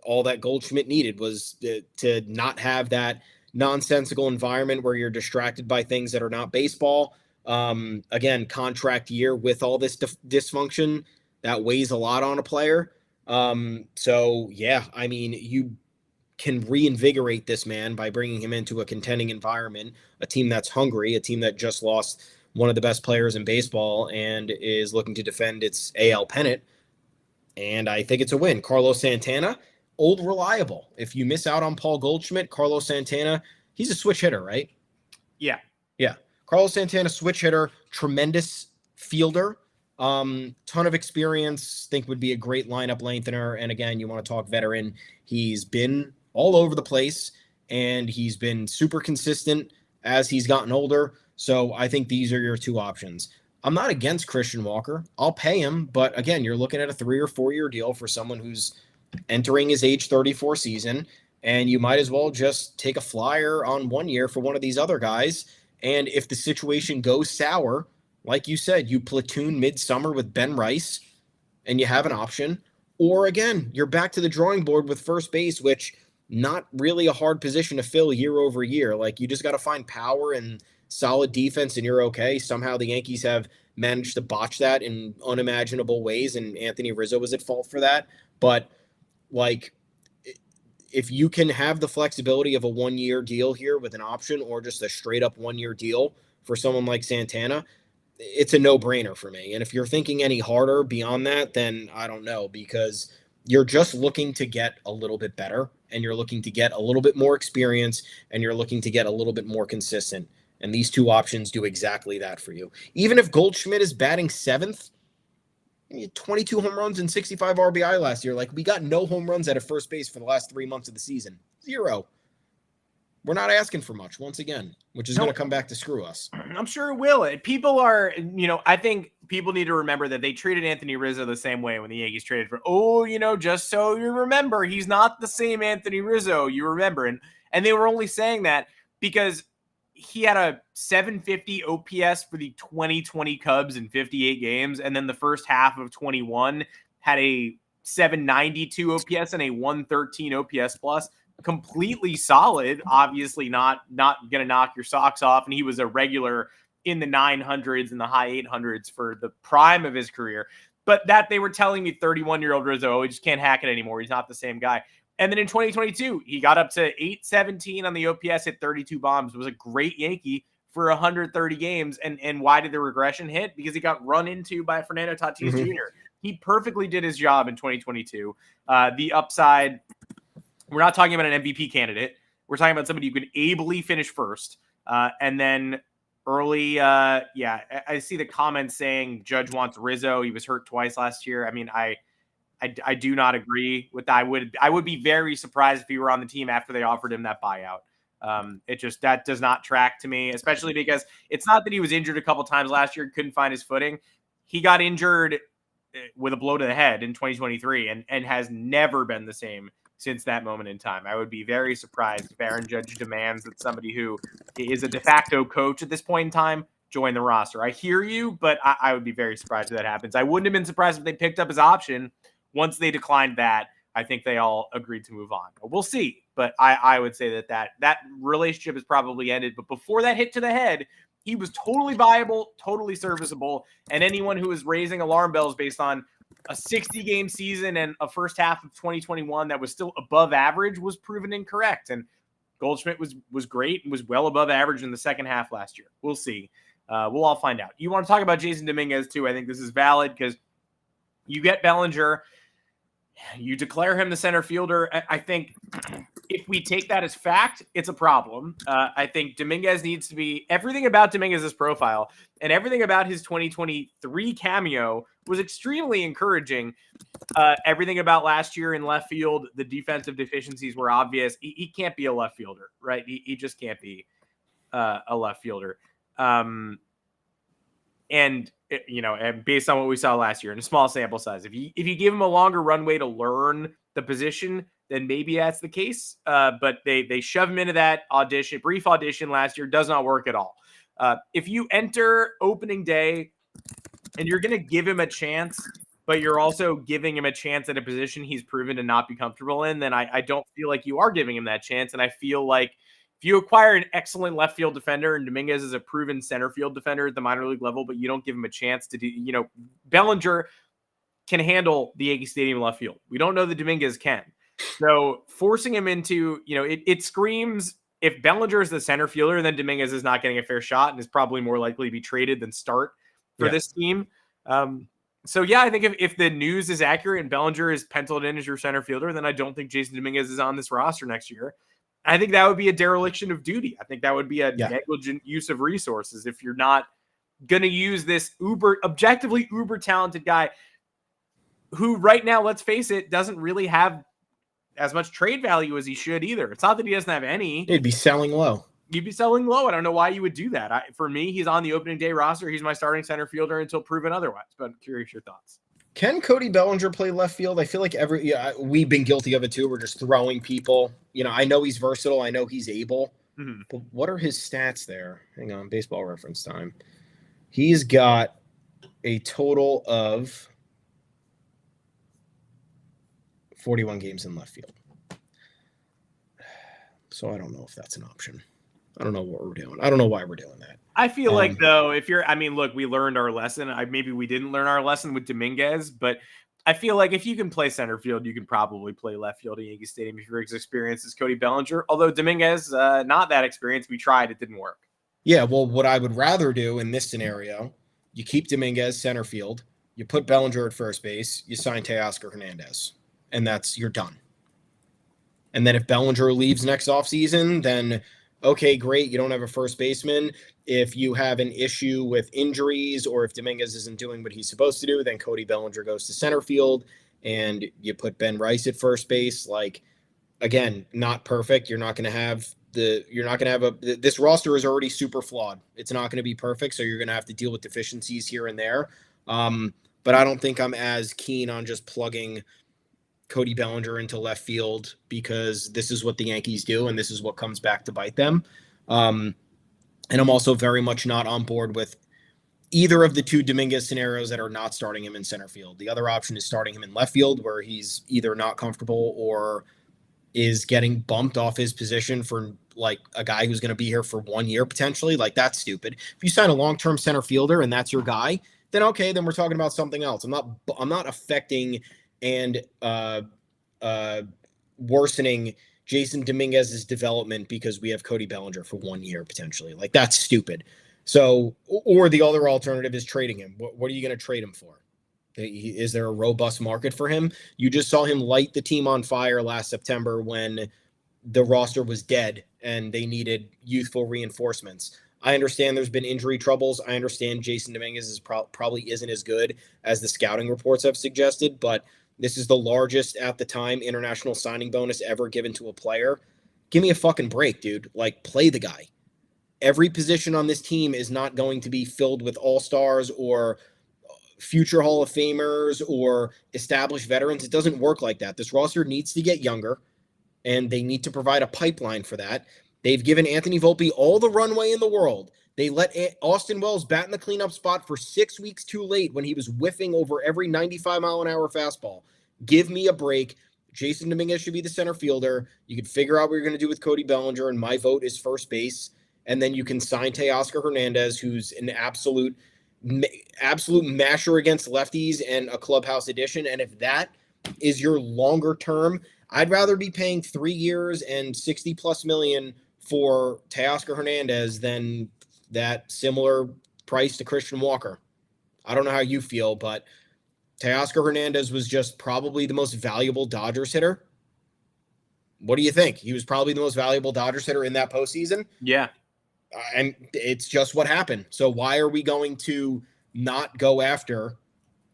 all that Goldschmidt needed was to not have that nonsensical environment where you're distracted by things that are not baseball. Again, contract year with all this dysfunction that weighs a lot on a player. So yeah, I mean, you can reinvigorate this man by bringing him into a contending environment, a team that's hungry, a team that just lost one of the best players in baseball and is looking to defend its AL pennant. And I think it's a win. Carlos Santana, old reliable. If you miss out on Paul Goldschmidt, Carlos Santana, he's a switch hitter, right? Yeah. Yeah. Carlos Santana, switch hitter, tremendous fielder, ton of experience, think would be a great lineup lengthener. And again, you want to talk veteran. He's been all over the place and he's been super consistent as he's gotten older. So I think these are your two options. I'm not against Christian Walker. I'll pay him. But again, you're looking at a 3 or 4 year deal for someone who's entering his age 34 season. And you might as well just take a flyer on 1 year for one of these other guys. And if the situation goes sour, like you said, you platoon midsummer with Ben Rice and you have an option. Or again, you're back to the drawing board with first base, which not really a hard position to fill year over year. Like you just got to find power and solid defense and you're okay. Somehow the Yankees have managed to botch that in unimaginable ways. And Anthony Rizzo was at fault for that. But like, if you can have the flexibility of a 1 year deal here with an option or just a straight up 1 year deal for someone like Santana, it's a no brainer for me. And if you're thinking any harder beyond that, then I don't know, because you're just looking to get a little bit better and you're looking to get a little bit more experience and you're looking to get a little bit more consistent. And these two options do exactly that for you. Even if Goldschmidt is batting 7th, 22 home runs and 65 RBI last year. Like we got no home runs at first base for the last 3 months of the season. 0. We're not asking for much once again, which is going to come back to screw us. I'm sure it will. People are, I think people need to remember that they treated Anthony Rizzo the same way when the Yankees traded for, just so you remember, he's not the same Anthony Rizzo, you remember. And they were only saying that because he had a 750 OPS for the 2020 Cubs in 58 games. And then the first half of 21 had a 792 OPS and a 113 OPS plus. Completely solid, obviously not going to knock your socks off. And he was a regular in the 900s and the high 800s for the prime of his career. But that they were telling me 31-year-old Rizzo, he just can't hack it anymore. He's not the same guy. And then in 2022, he got up to 817 on the OPS, hit 32 bombs, was a great Yankee for 130 games. And why did the regression hit? Because he got run into by Fernando Tatis Jr. He perfectly did his job in 2022. The upside, we're not talking about an MVP candidate. We're talking about somebody who can ably finish first. And then early, I see the comments saying Judge wants Rizzo. He was hurt twice last year. I mean, I do not agree with that. I would be very surprised if he were on the team after they offered him that buyout. That does not track to me, especially because it's not that he was injured a couple times last year, couldn't find his footing. He got injured with a blow to the head in 2023 and has never been the same since that moment in time. I would be very surprised if Aaron Judge demands that somebody who is a de facto coach at this point in time join the roster. I hear you, but I would be very surprised if that happens. I wouldn't have been surprised if they picked up his option. Once they declined that, I think they all agreed to move on. But we'll see. But I would say that relationship is probably ended. But before that hit to the head, he was totally viable, totally serviceable. And anyone who is raising alarm bells based on a 60-game season and a first half of 2021 that was still above average was proven incorrect. And Goldschmidt was great and was well above average in the second half last year. We'll see. We'll all find out. You want to talk about Jason Dominguez too? I think this is valid because you get Bellinger, you declare him the center fielder. I think if we take that as fact, it's a problem. I think Dominguez needs to be everything about Dominguez's profile and everything about his 2023 cameo was extremely encouraging. Everything about last year in left field, the defensive deficiencies were obvious. He can't be a left fielder, right? He just can't be a left fielder. And based on what we saw last year in a small sample size, if you give him a longer runway to learn the position, then maybe that's the case. But they shove him into that brief audition last year, does not work at all. If you enter opening day and you're going to give him a chance, but you're also giving him a chance at a position he's proven to not be comfortable in, then I don't feel like you are giving him that chance. And I feel like if you acquire an excellent left field defender and Dominguez is a proven center field defender at the minor league level, but you don't give him a chance to do, Bellinger can handle the Yankee Stadium left field. We don't know that Dominguez can. So forcing him into, it screams if Bellinger is the center fielder, then Dominguez is not getting a fair shot and is probably more likely to be traded than start for this team. I think if the news is accurate and Bellinger is penciled in as your center fielder, then I don't think Jason Dominguez is on this roster next year. I think that would be a dereliction of duty. I think that would be a negligent use of resources if you're not going to use this objectively uber talented guy who right now, let's face it, doesn't really have as much trade value as he should either. It's not that he doesn't have any. He'd be selling low. You'd be selling low. I don't know why you would do that. For me, he's on the opening day roster. He's my starting center fielder until proven otherwise. But I'm curious your thoughts. Can Cody Bellinger play left field? I feel like we've been guilty of it too. We're just throwing people. I know he's versatile. I know he's able. Mm-hmm. But what are his stats there? Hang on, Baseball Reference time. He's got a total of 41 games in left field. So I don't know if that's an option. I don't know what we're doing. I don't know why we're doing that. I feel like, though, look, we learned our lesson. Maybe we didn't learn our lesson with Dominguez, but I feel like if you can play center field, you can probably play left field at Yankee Stadium if you're as experienced as Cody Bellinger. Although Dominguez, not that experienced. We tried. It didn't work. Yeah, well, what I would rather do in this scenario, you keep Dominguez center field, you put Bellinger at first base, you sign Teoscar Hernandez, and you're done. And then if Bellinger leaves next offseason, then okay, great. You don't have a first baseman. If you have an issue with injuries or if Dominguez isn't doing what he's supposed to do, then Cody Bellinger goes to center field and you put Ben Rice at first base. Like, again, not perfect. You're not going to have this roster is already super flawed. It's not going to be perfect. So you're going to have to deal with deficiencies here and there. But I don't think I'm as keen on just plugging Cody Bellinger into left field because this is what the Yankees do and this is what comes back to bite them. And I'm also very much not on board with either of the two Dominguez scenarios that are not starting him in center field. The other option is starting him in left field where he's either not comfortable or is getting bumped off his position for like a guy who's going to be here for 1 year potentially. Like, that's stupid. If you sign a long-term center fielder and that's your guy, then okay, then we're talking about something else. I'm not affecting and worsening Jason Dominguez's development because we have Cody Bellinger for 1 year potentially. Like, that's stupid. So, or the other alternative is trading him. What are you going to trade him for? Is there a robust market for him? You just saw him light the team on fire last September when the roster was dead and they needed youthful reinforcements. I understand there's been injury troubles. I understand Jason Dominguez probably isn't as good as the scouting reports have suggested, but this is the largest at the time international signing bonus ever given to a player. Give me a fucking break, dude. Like, play the guy. Every position on this team is not going to be filled with all-stars or future Hall of Famers or established veterans. It doesn't work like that. This roster needs to get younger, and they need to provide a pipeline for that. They've given Anthony Volpe all the runway in the world. They let Austin Wells bat in the cleanup spot for 6 weeks too late when he was whiffing over every 95-mile-an-hour fastball. Give me a break. Jason Dominguez should be the center fielder. You can figure out what you're going to do with Cody Bellinger, and my vote is first base. And then you can sign Teoscar Hernandez, who's an absolute masher against lefties and a clubhouse addition. And if that is your longer term, I'd rather be paying 3 years and $60+ million for Teoscar Hernandez than that similar price to Christian Walker. I don't know how you feel, but Teoscar Hernandez was just probably the most valuable Dodgers hitter. What do you think? He was probably the most valuable Dodgers hitter in that postseason. Yeah. And it's just what happened. So why are we going to not go after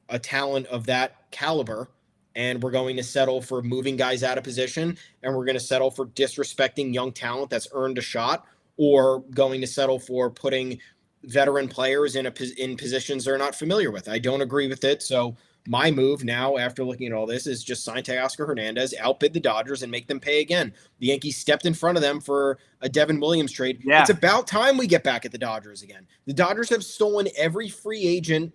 a talent of that caliber? And we're going to settle for moving guys out of position, and we're going to settle for disrespecting young talent that's earned a shot, or going to settle for putting veteran players in positions they're not familiar with. I don't agree with it. So my move now, after looking at all this, is just sign Teoscar Hernandez, outbid the Dodgers, and make them pay again. The Yankees stepped in front of them for a Devin Williams trade. Yeah. It's about time we get back at the Dodgers again. The Dodgers have stolen every free agent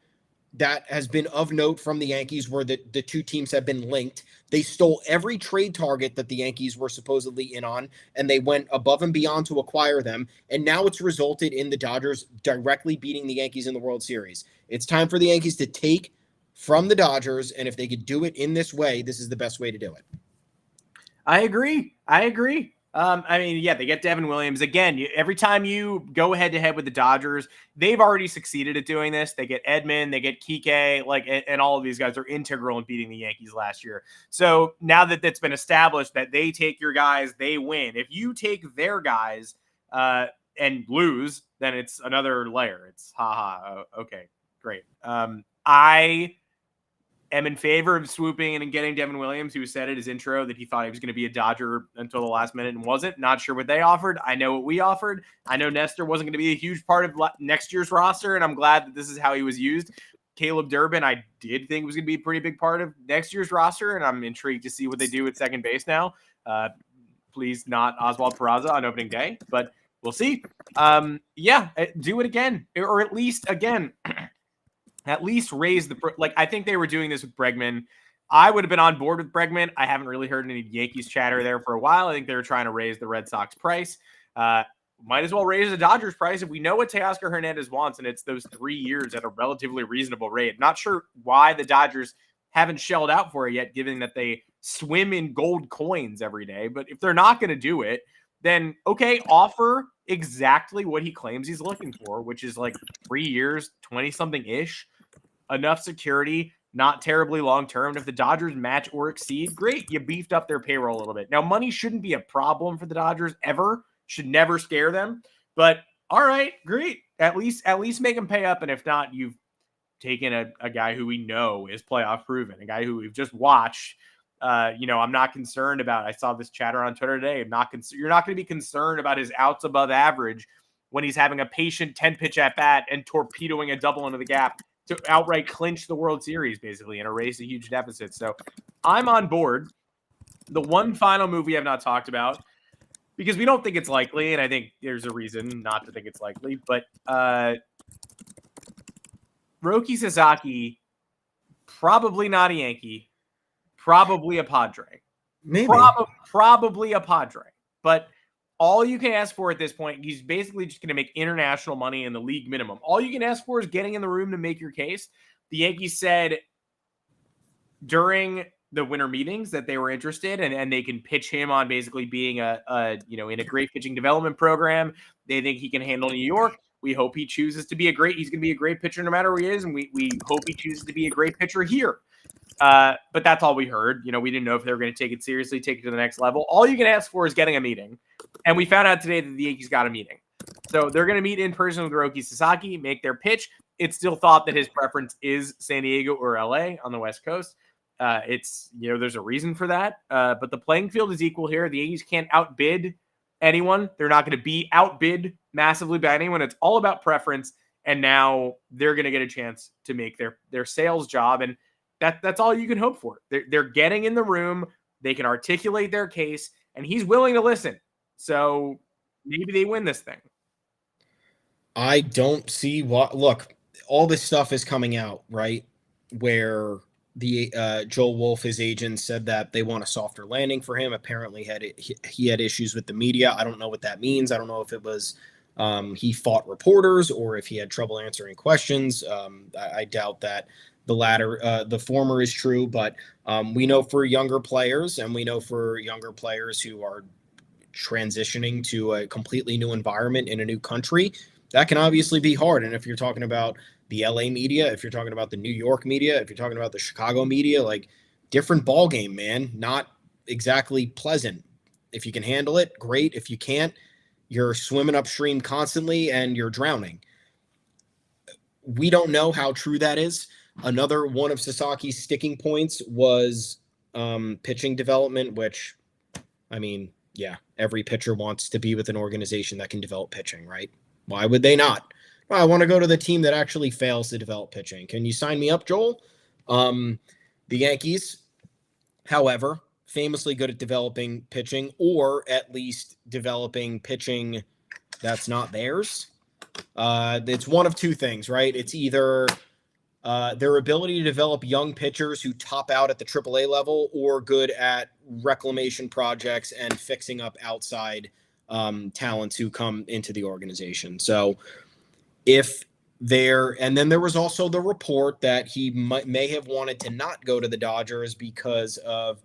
that has been of note from the Yankees where the two teams have been linked. They stole every trade target that the Yankees were supposedly in on, and they went above and beyond to acquire them. And now it's resulted in the Dodgers directly beating the Yankees in the World Series. It's time for the Yankees to take from the Dodgers, and if they could do it in this way, this is the best way to do it. I agree. I mean, yeah, they get Devin Williams. Again, every time you go head-to-head with the Dodgers, they've already succeeded at doing this. They get Edman, they get Kike, and all of these guys are integral in beating the Yankees last year. So now that it's been established that they take your guys, they win. If you take their guys and lose, then it's another layer. It's okay, great. I am in favor of swooping in and getting Devin Williams, who said in his intro that he thought he was going to be a Dodger until the last minute and wasn't. Not sure what they offered. I know what we offered. I know Nestor wasn't going to be a huge part of next year's roster, and I'm glad that this is how he was used. Caleb Durbin, I did think was going to be a pretty big part of next year's roster, and I'm intrigued to see what they do at second base now. Please not Oswald Peraza on opening day, but we'll see. Do it again, or at least again. At least raise the I think they were doing this with Bregman. I would have been on board with Bregman. I haven't really heard any Yankees chatter there for a while. I think they were trying to raise the Red Sox price. Might as well raise the Dodgers price if we know what Teoscar Hernandez wants, and it's those 3 years at a relatively reasonable rate. Not sure why the Dodgers haven't shelled out for it yet, given that they swim in gold coins every day. But if they're not going to do it, then okay, offer exactly what he claims he's looking for, which is like 3 years, 20-something-ish, enough security, not terribly long-term. If the Dodgers match or exceed, great, you beefed up their payroll a little bit. Now, money shouldn't be a problem for the Dodgers ever, should never scare them, but all right, great. At least make them pay up, and if not, you've taken a guy who we know is playoff proven, a guy who we've just watched. I'm not concerned about. I saw this chatter on Twitter today. You're not going to be concerned about his outs above average when he's having a patient 10-pitch at bat and torpedoing a double into the gap to outright clinch the World Series, basically, and erase a huge deficit. So I'm on board. The one final move we have not talked about, because we don't think it's likely, and I think there's a reason not to think it's likely, but Roki Sasaki, probably not a Yankee, probably a Padre. Maybe. Probably a Padre. But all you can ask for at this point, he's basically just going to make international money in the league minimum. All you can ask for is getting in the room to make your case. The Yankees said during the winter meetings that they were interested, and they can pitch him on basically being in a great pitching development program. They think he can handle New York. We hope he chooses to be he's going to be a great pitcher no matter where he is. And we hope he chooses to be a great pitcher here. But that's all we heard. We didn't know if they were going to take it seriously, take it to the next level. All you can ask for is getting a meeting. And we found out today that the Yankees got a meeting. So they're going to meet in person with Roki Sasaki, make their pitch. It's still thought that his preference is San Diego or LA on the West Coast. There's a reason for that. But the playing field is equal here. The Yankees can't outbid anyone. They're not going to be outbid massively by anyone. It's all about preference. And now they're going to get a chance to make their sales job. And that's all you can hope for. They're getting in the room. They can articulate their case, and he's willing to listen. So maybe they win this thing. I don't see what. Look, all this stuff is coming out, right? Where the Joel Wolf, his agent, said that they want a softer landing for him. Apparently, he had issues with the media. I don't know what that means. I don't know if it was he fought reporters or if he had trouble answering questions. I doubt that. The former is true, but we know for younger players, and we know for younger players who are transitioning to a completely new environment in a new country, that can obviously be hard. And if you're talking about the LA media, if you're talking about the New York media, if you're talking about the Chicago media, like different ball game, man, not exactly pleasant. If you can handle it, great. If you can't, you're swimming upstream constantly and you're drowning. We don't know how true that is. Another one of Sasaki's sticking points was pitching development, which, I mean, yeah, every pitcher wants to be with an organization that can develop pitching, right? Why would they not? Well, I want to go to the team that actually fails to develop pitching. Can you sign me up, Joel? The Yankees, however, famously good at developing pitching, or at least developing pitching that's not theirs. It's one of two things, right? It's either their ability to develop young pitchers who top out at the AAA level, or good at reclamation projects and fixing up outside talents who come into the organization. So and then there was also the report that he may have wanted to not go to the Dodgers because of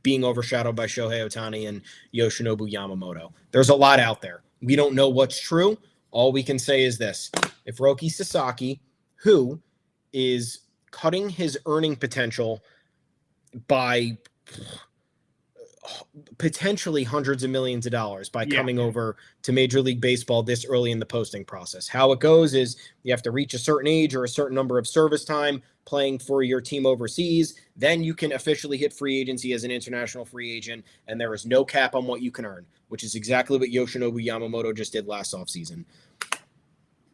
being overshadowed by Shohei Ohtani and Yoshinobu Yamamoto. There's a lot out there. We don't know what's true. All we can say is this. If Roki Sasaki, who is cutting his earning potential by potentially hundreds of millions of dollars by coming over to Major League Baseball this early in the posting process. How it goes is you have to reach a certain age or a certain number of service time playing for your team overseas. Then you can officially hit free agency as an international free agent, and there is no cap on what you can earn, which is exactly what Yoshinobu Yamamoto just did last offseason.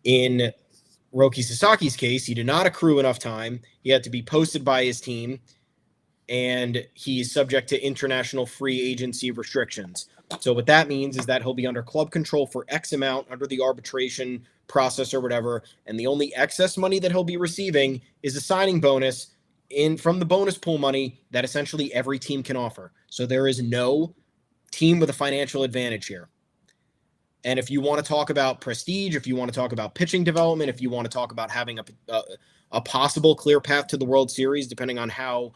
In Roki Sasaki's case, he did not accrue enough time. He had to be posted by his team, and he's subject to international free agency restrictions. So what that means is that he'll be under club control for X amount under the arbitration process or whatever, and the only excess money that he'll be receiving is a signing bonus from the bonus pool money that essentially every team can offer. So there is no team with a financial advantage here. And if you want to talk about prestige, if you want to talk about pitching development, if you want to talk about having a possible clear path to the World Series, depending on how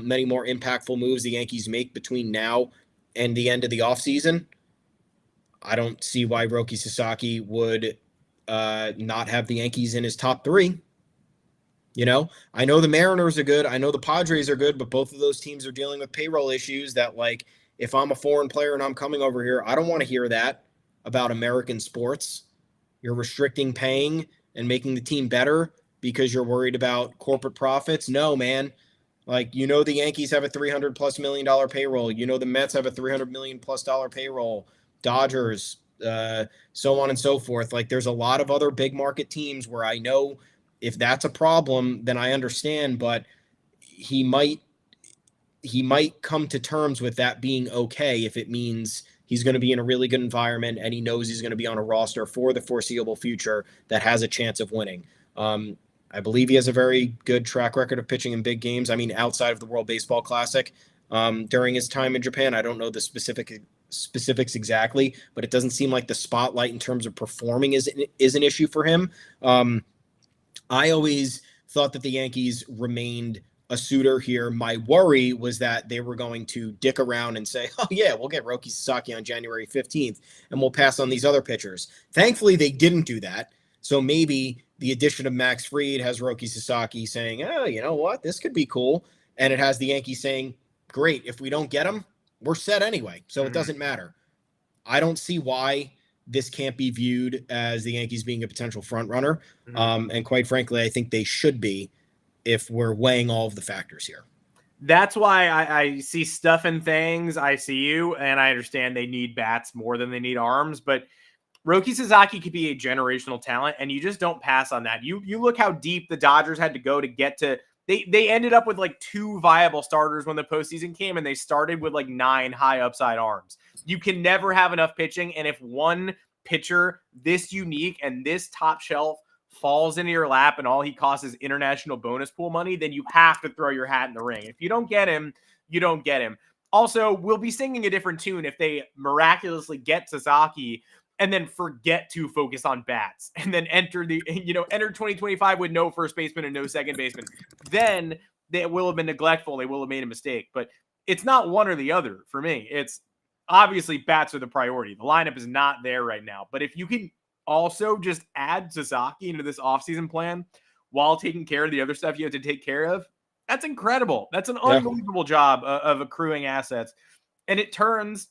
many more impactful moves the Yankees make between now and the end of the offseason, I don't see why Roki Sasaki would not have the Yankees in his top three. You know, I know the Mariners are good. I know the Padres are good, but both of those teams are dealing with payroll issues that, like, if I'm a foreign player and I'm coming over here, I don't want to hear that about American sports. You're restricting paying and making the team better because you're worried about corporate profits. No, man. Like, you know, the Yankees have a $300+ million payroll. You know, the Mets have a $300 million+ payroll. Dodgers, so on and so forth. Like, there's a lot of other big market teams where I know if that's a problem, then I understand, but he might come to terms with that being okay if it means he's going to be in a really good environment and he knows he's going to be on a roster for the foreseeable future that has a chance of winning. I believe he has a very good track record of pitching in big games. I mean, outside of the World Baseball Classic, during his time in Japan, I don't know the specifics exactly, but it doesn't seem like the spotlight in terms of performing is an issue for him. I always thought that the Yankees remained a suitor here. My worry was that they were going to dick around and say, oh yeah, we'll get Roki Sasaki on January 15th and we'll pass on these other pitchers. Thankfully, they didn't do that. So maybe the addition of Max Fried has Roki Sasaki saying, oh, you know what, this could be cool. And it has the Yankees saying, great, if we don't get him, we're set anyway. So it doesn't matter. I don't see why this can't be viewed as the Yankees being a potential front runner. And quite frankly, I think they should be if we're weighing all of the factors here. That's why I see stuff and things. I see you, and I understand they need bats more than they need arms, but Roki Sasaki could be a generational talent, and you just don't pass on that. You look how deep the Dodgers had to go to get to. They ended up with like 2 viable starters when the postseason came, and they started with like 9 high upside arms. You can never have enough pitching, and if one pitcher this unique and this top shelf falls into your lap and all he costs is international bonus pool money, then you have to throw your hat in the ring. If you don't get him, you don't get him. Also, we'll be singing a different tune if they miraculously get Sasaki and then forget to focus on bats and then enter 2025 with no first baseman and no second baseman. Then they will have been neglectful. They will have made a mistake, but it's not one or the other for me. It's obviously bats are the priority. The lineup is not there right now, but if you can also just add Sasaki into this offseason plan while taking care of the other stuff you have to take care of, that's incredible. That's an unbelievable job of accruing assets. And it turns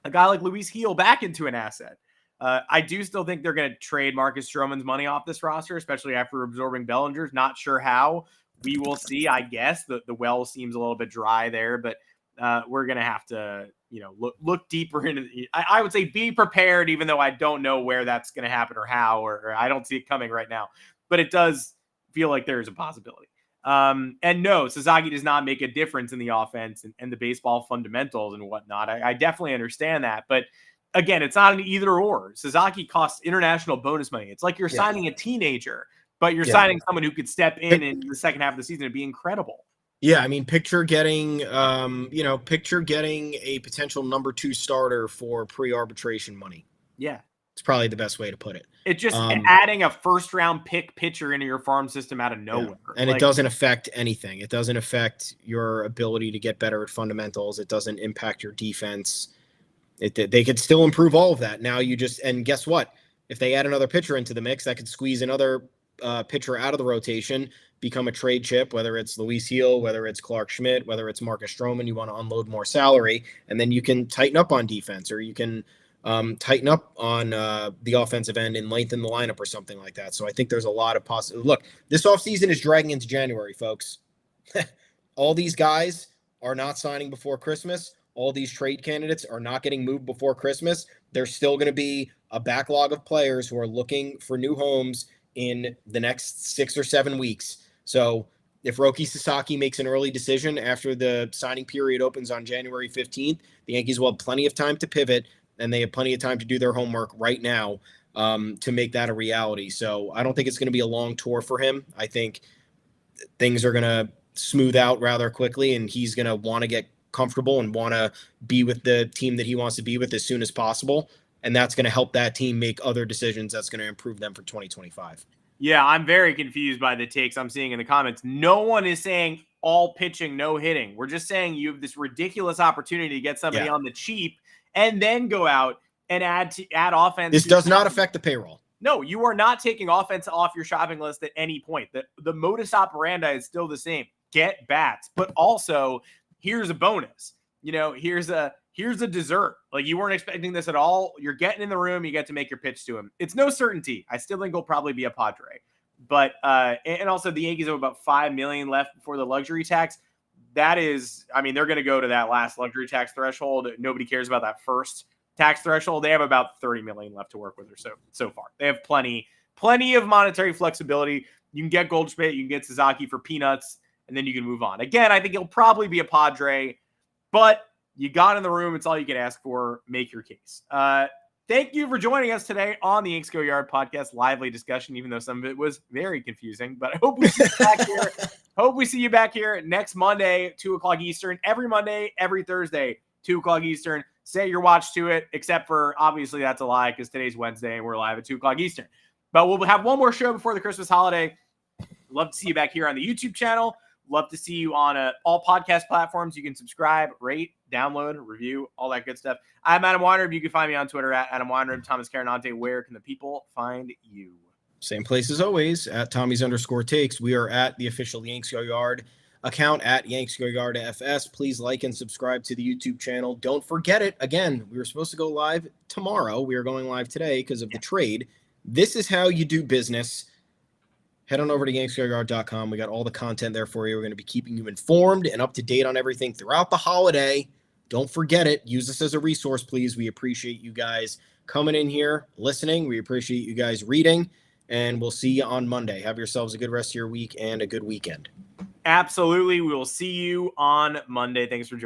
a guy like Luis Gil back into an asset. I do still think they're going to trade Marcus Stroman's money off this roster, especially after absorbing Bellinger's. Not sure how. We will see, I guess. The well seems a little bit dry there, but we're going to have to look deeper into I would say be prepared, even though I don't know where that's going to happen or how, or I don't see it coming right now. But it does feel like there is a possibility. And no, Sasaki does not make a difference in the offense and the baseball fundamentals and whatnot. I definitely understand that. But again, it's not an either or. Sasaki costs international bonus money. It's like you're signing a teenager, but you're signing someone who could step in the second half of the season and be incredible. Yeah, I mean, picture getting a potential number 2 starter for pre-arbitration money. Yeah. It's probably the best way to put it. It's just adding a first-round pick pitcher into your farm system out of nowhere. Yeah. And it doesn't affect anything. It doesn't affect your ability to get better at fundamentals. It doesn't impact your defense. They could still improve all of that. Now and guess what? If they add another pitcher into the mix, that could squeeze another pitcher out of the rotation, become a trade chip, whether it's Luis Heel, whether it's Clark Schmidt, whether it's Marcus Stroman, you want to unload more salary, and then you can tighten up on defense, or you can tighten up on the offensive end and lengthen the lineup or something like that. So I think there's a lot of possibility. Look, this offseason is dragging into January, folks. All these guys are not signing before Christmas. All these trade candidates are not getting moved before Christmas. There's still going to be a backlog of players who are looking for new homes in the next 6 or 7 weeks. So if Roki Sasaki makes an early decision after the signing period opens on January 15th, the Yankees will have plenty of time to pivot, and they have plenty of time to do their homework right now to make that a reality. So I don't think it's going to be a long tour for him. I think things are going to smooth out rather quickly, and he's going to want to get comfortable and want to be with the team that he wants to be with as soon as possible. And that's going to help that team make other decisions that's going to improve them for 2025. Yeah, I'm very confused by the takes I'm seeing in the comments. No one is saying all pitching, no hitting. We're just saying you have this ridiculous opportunity to get somebody on the cheap and then go out and add offense. This does not affect the payroll. No, you are not taking offense off your shopping list at any point. The modus operandi is still the same. Get bats, but also here's a bonus. Here's a dessert. Like, you weren't expecting this at all. You're getting in the room. You get to make your pitch to him. It's no certainty. I still think he'll probably be a Padre. But and also the Yankees have about $5 million left before the luxury tax. That is, they're going to go to that last luxury tax threshold. Nobody cares about that first tax threshold. They have about $30 million left to work with, or so far. They have plenty of monetary flexibility. You can get Goldschmidt, you can get Sasaki for peanuts, and then you can move on. Again, I think he'll probably be a Padre, but you got in the room. It's all you can ask for. Make your case. Thank you for joining us today on the Yanks Go Yard podcast. Lively discussion, even though some of it was very confusing. But I hope we see you back here. Hope we see you back here next Monday, 2:00 Eastern. Every Monday, every Thursday, 2:00 Eastern. Set your watch to it, except for, obviously, that's a lie because today's Wednesday and we're live at 2:00 Eastern. But we'll have one more show before the Christmas holiday. Love to see you back here on the YouTube channel. Love to see you on all podcast platforms. You can subscribe, rate, download, review, all that good stuff. I'm Adam Weinrib. You can find me on Twitter at Adam Weinrib. Thomas Carannante, where can the people find you? Same place as always, at Tommy's_takes. We are at the official Yanks Go Yard account at Yanks Go Yard FS. Please like and subscribe to the YouTube channel. Don't forget it. Again, we were supposed to go live tomorrow. We are going live today because of the trade. This is how you do business. Head on over to yanksgoyard.com. We got all the content there for you. We're going to be keeping you informed and up to date on everything throughout the holiday. Don't forget it. Use this as a resource, please. We appreciate you guys coming in here, listening. We appreciate you guys reading, and we'll see you on Monday. Have yourselves a good rest of your week and a good weekend. Absolutely. We will see you on Monday. Thanks for joining.